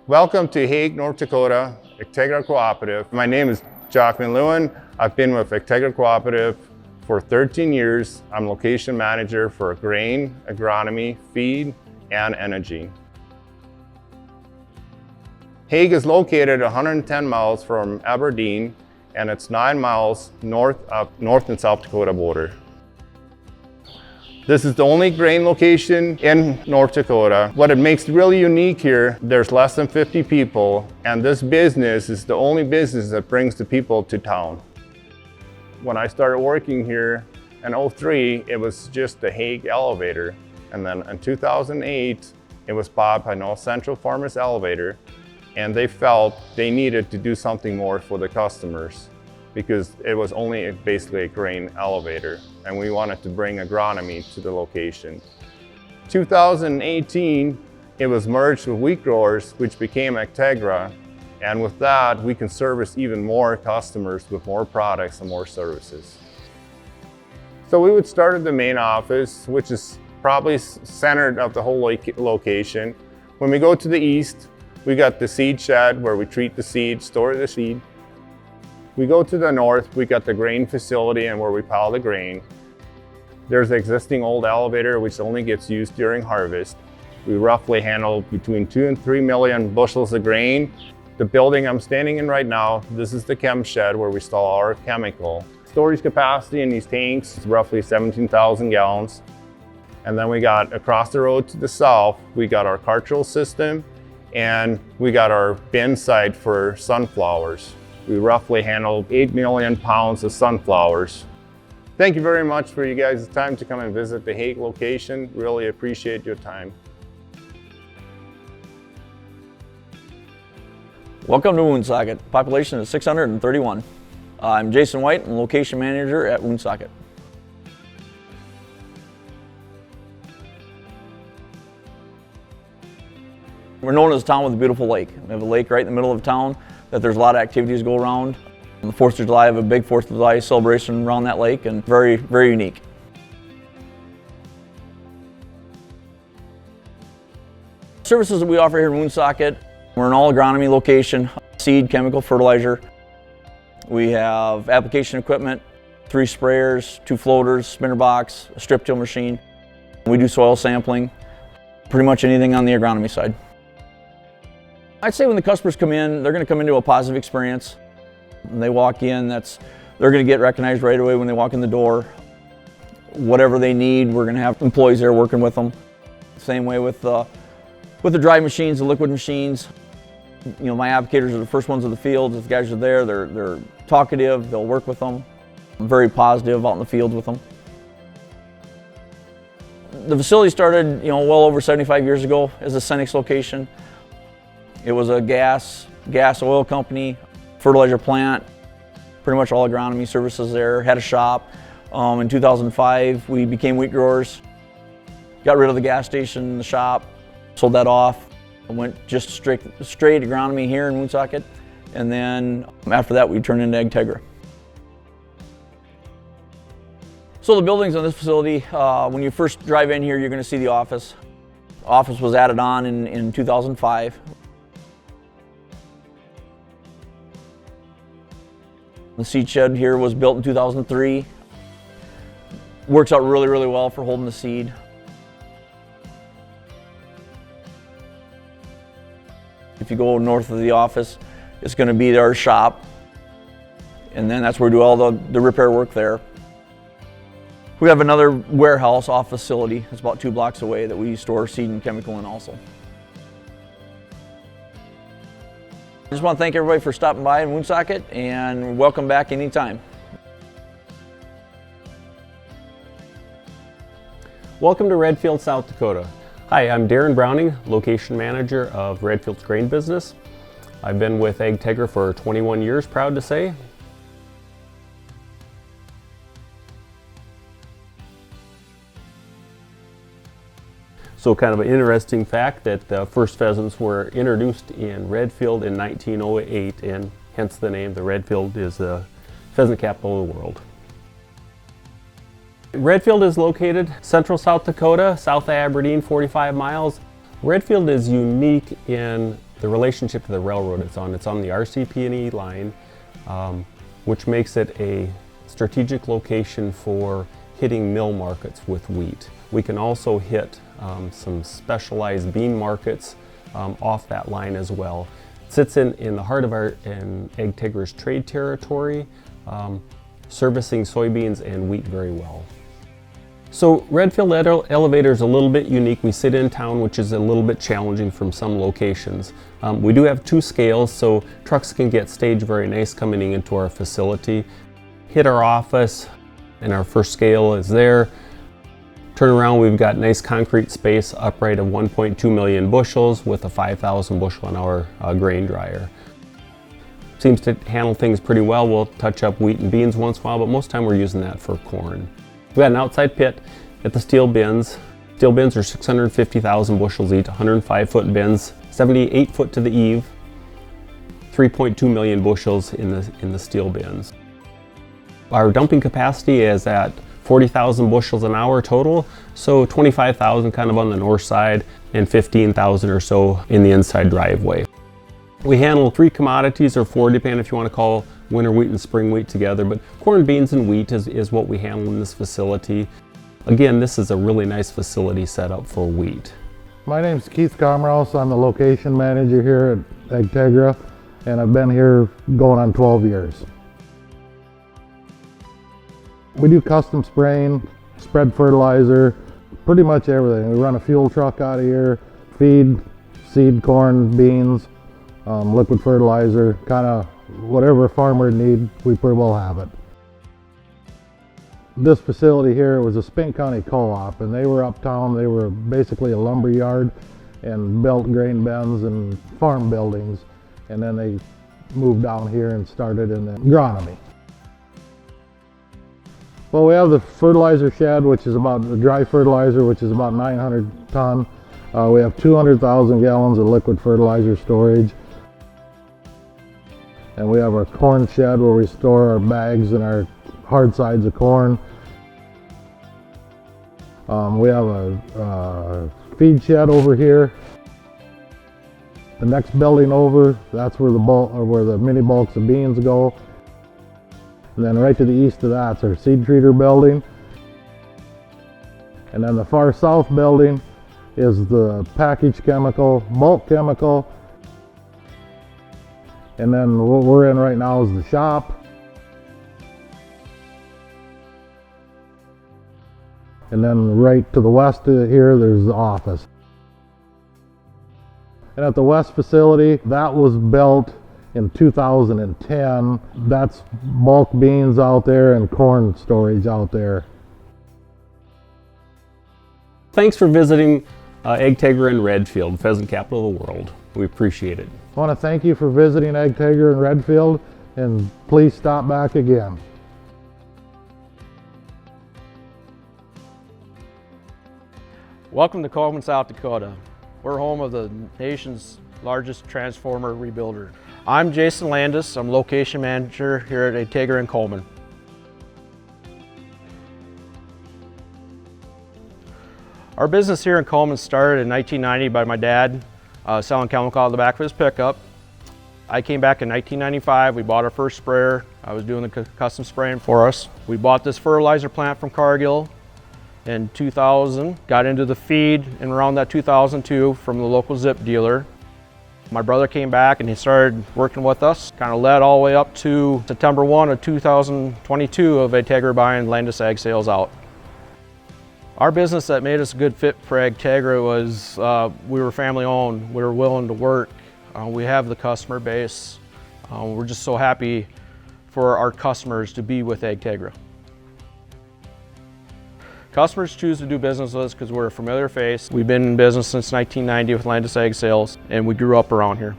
Welcome to Hague, North Dakota, Agtegra Cooperative. My name is Joachim Lewin. I've been with Agtegra Cooperative for 13 years. I'm location manager for grain, agronomy, feed, and energy. Hague is located 110 miles from Aberdeen, and it's 9 miles north of North and South Dakota border. This is the only grain location in North Dakota. What it makes really unique here, there's less than 50 people, and this business is the only business that brings the people to town. When I started working here in 2003, it was just the Hague elevator. And then in 2008, it was bought by North Central Farmers Elevator, and they felt they needed to do something more for the customers because it was only basically a grain elevator, and we wanted to bring agronomy to the location. 2018, it was merged with Wheat Growers, which became Agtegra, and with that, we can service even more customers with more products and more services. So we would start at the main office, which is probably centered of the whole location. When we go to the east, we got the seed shed where we treat the seed, store the seed. We go to the north, we got the grain facility and where we pile the grain. There's the existing old elevator which only gets used during harvest. We roughly handle between 2 and 3 million bushels of grain. The building I'm standing in right now, this is the chem shed where we store our chemical. Storage capacity in these tanks is roughly 17,000 gallons. And then we got across the road to the south, we got our cartridge system, and we got our bin site for sunflowers. We roughly handle 8 million pounds of sunflowers. Thank you very much for you guys' time to come and visit the Hague location. Really appreciate your time. Welcome to Woonsocket. Population is 631. I'm Jason White, I'm location manager at Woonsocket. We're known as a town with a beautiful lake. We have a lake right in the middle of town that there's a lot of activities go around. On the 4th of July, I have a big 4th of July celebration around that lake, and very, very unique. Services that we offer here in Woonsocket, we're an all agronomy location, seed, chemical, fertilizer. We have application equipment, 3 sprayers, 2 floaters, spinner box, a strip till machine. We do soil sampling, pretty much anything on the agronomy side. I'd say when the customers come in, they're going to come into a positive experience. When they walk in, they're going to get recognized right away when they walk in the door. Whatever they need, we're going to have employees there working with them. Same way with the dry machines, the liquid machines. You know, my applicators are the first ones in the field. If the guys are there, they're talkative, they'll work with them. I'm very positive out in the field with them. The facility started, well over 75 years ago as a Cenex location. It was a gas oil company, fertilizer plant, pretty much all agronomy services there, had a shop. In 2005, we became Wheat Growers, got rid of the gas station, the shop, sold that off, and went just straight agronomy here in Woonsocket. And then after that, we turned into Agtegra. So the buildings on this facility, when you first drive in here, you're going to see the office. The office was added on in 2005. The seed shed here was built in 2003. Works out really, really well for holding the seed. If you go north of the office, it's going to be our shop. And then that's where we do all the repair work there. We have another warehouse off facility. It's about 2 blocks away that we store seed and chemical in also. I just want to thank everybody for stopping by in Woonsocket, and welcome back anytime. Welcome to Redfield, South Dakota. Hi, I'm Darren Browning, location manager of Redfield's grain business. I've been with Agtegra for 21 years, proud to say. So kind of an interesting fact that the first pheasants were introduced in Redfield in 1908, and hence the name. The Redfield is the pheasant capital of the world. Redfield is located central South Dakota, south of Aberdeen, 45 miles. Redfield is unique in the relationship to the railroad it's on. It's on the RCP&E line, which makes it a strategic location for hitting mill markets with wheat. We can also hit some specialized bean markets off that line as well. It sits in the heart of Agtegra's trade territory, servicing soybeans and wheat very well. So Redfield Elevator is a little bit unique. We sit in town, which is a little bit challenging from some locations. We do have 2 scales, so trucks can get staged very nice coming into our facility. Hit our office, and our first scale is there. Turn around, we've got nice concrete space upright of 1.2 million bushels with a 5,000 bushel an hour grain dryer. Seems to handle things pretty well. We'll touch up wheat and beans once in a while, but most of the time we're using that for corn. We've got an outside pit at the steel bins. Steel bins are 650,000 bushels each, 105-foot bins, 78 foot to the eave, 3.2 million bushels in the steel bins. Our dumping capacity is at 40,000 bushels an hour total, so 25,000 kind of on the north side and 15,000 or so in the inside driveway. We handle 3 commodities, or 4 depending if you want to call winter wheat and spring wheat together, but corn, beans, and wheat is what we handle in this facility. Again, this is a really nice facility set up for wheat. My name is Keith Comrouse. I'm the location manager here at Agtegra, and I've been here going on 12 years. We do custom spraying, spread fertilizer, pretty much everything. We run a fuel truck out of here, feed, seed, corn, beans, liquid fertilizer, kind of whatever a farmer needs, we pretty well have it. This facility here was a Spink County co-op, and they were uptown. They were basically a lumber yard and built grain bins and farm buildings, and then they moved down here and started in the agronomy. Well, we have the fertilizer shed, which is about the dry fertilizer, which is about 900 ton. We have 200,000 gallons of liquid fertilizer storage. And we have our corn shed where we store our bags and our hard sides of corn. We have a feed shed over here. The next building over, that's where the mini bulks of beans go. And then right to the east of that's our seed treater building. And then the far south building is the packaged chemical, bulk chemical. And then what we're in right now is the shop. And then right to the west of here, there's the office. And at the west facility, that was built in 2010. That's bulk beans out there and corn storage out there. Thanks for visiting Agtegra in Redfield, pheasant capital of the world. We appreciate it. I want to thank you for visiting Agtegra in Redfield, and please stop back again. Welcome to Coleman, South Dakota. We're home of the nation's largest transformer rebuilder. I'm Jason Landis. I'm location manager here at Agtegra in Coleman. Our business here in Coleman started in 1990 by my dad selling chemical out of the back of his pickup. I came back in 1995. We bought our first sprayer. I was doing the custom spraying for us. We bought this fertilizer plant from Cargill in 2000, got into the feed in around that 2002 from the local zip dealer. My brother came back and he started working with us, kind of led all the way up to September 1 of 2022 of Agtegra buying Landis Ag Sales out. Our business that made us a good fit for Agtegra was we were family owned, we were willing to work, we have the customer base. We're just so happy for our customers to be with Agtegra. Customers choose to do business with us because we're a familiar face. We've been in business since 1990 with Landis Ag Sales, and we grew up around here.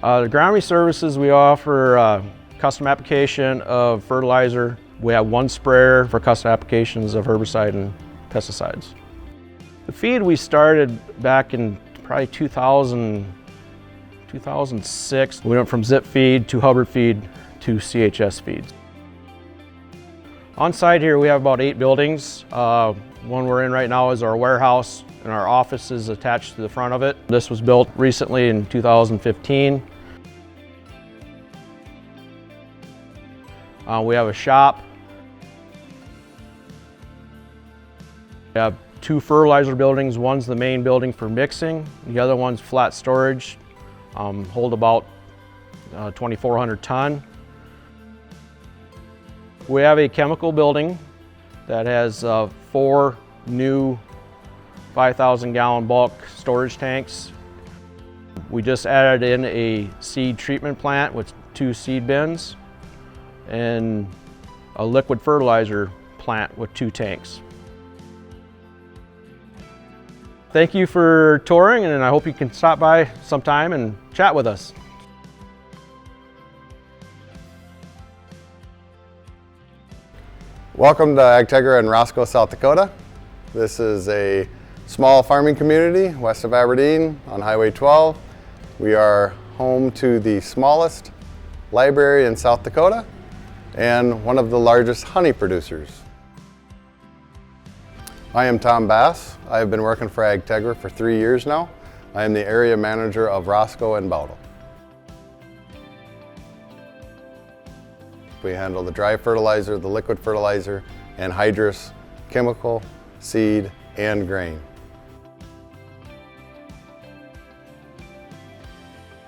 The agronomy services, we offer custom application of fertilizer. We have one sprayer for custom applications of herbicide and pesticides. The feed we started back in probably 2006. We went from zip feed to Hubbard feed to CHS feeds. On site here we have about 8 buildings. One we're in right now is our warehouse. and our office is attached to the front of it. This was built recently in 2015. We have a shop. We have 2 fertilizer buildings. One's the main building for mixing. The other one's flat storage, hold about 2,400 ton. We have a chemical building that has 4 new 5,000 gallon bulk storage tanks. We just added in a seed treatment plant with 2 seed bins and a liquid fertilizer plant with 2 tanks. Thank you for touring, and I hope you can stop by sometime and chat with us. Welcome to Agtegra in Roscoe, South Dakota. This is a small farming community west of Aberdeen on Highway 12. We are home to the smallest library in South Dakota and one of the largest honey producers. I am Tom Bass. I have been working for Agtegra for 3 years now. I am the area manager of Roscoe and Bowdle. We handle the dry fertilizer, the liquid fertilizer, and hydrous, chemical, seed, and grain.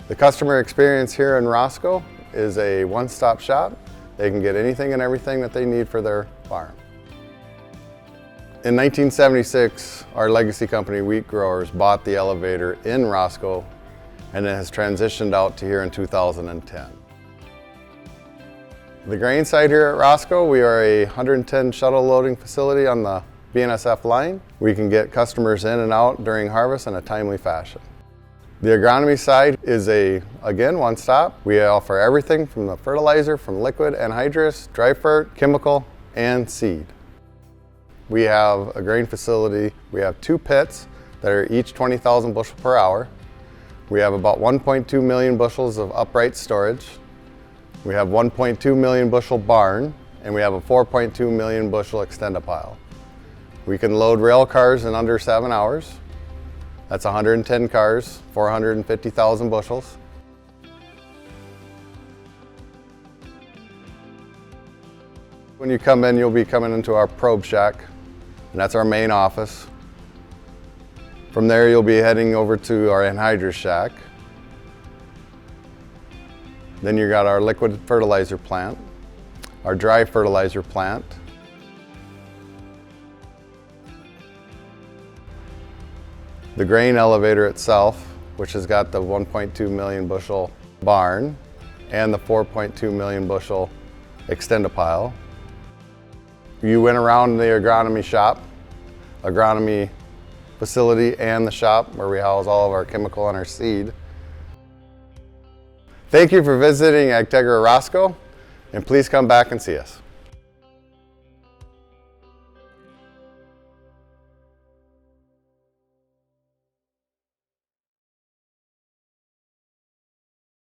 The customer experience here in Roscoe is a one-stop shop. They can get anything and everything that they need for their farm. In 1976, our legacy company, Wheat Growers, bought the elevator in Roscoe, and it has transitioned out to here in 2010. The grain site here at Roscoe, we are a 110 shuttle loading facility on the BNSF line. We can get customers in and out during harvest in a timely fashion. The agronomy side is again, one-stop. We offer everything from the fertilizer, from liquid and hydrous, dry fert, chemical, and seed. We have a grain facility. We have 2 pits that are each 20,000 bushel per hour. We have about 1.2 million bushels of upright storage. We have 1.2 million bushel barn, and we have a 4.2 million bushel extend-a-pile. We can load rail cars in under 7 hours. That's 110 cars, 450,000 bushels. When you come in, you'll be coming into our probe shack, and that's our main office. From there, you'll be heading over to our anhydrous shack. Then you got our liquid fertilizer plant, our dry fertilizer plant, the grain elevator itself, which has got the 1.2 million bushel barn and the 4.2 million bushel extend-a-pile. You went around the agronomy shop, agronomy facility, and the shop where we house all of our chemical and our seed. Thank you for visiting Agtegra Roscoe, and please come back and see us.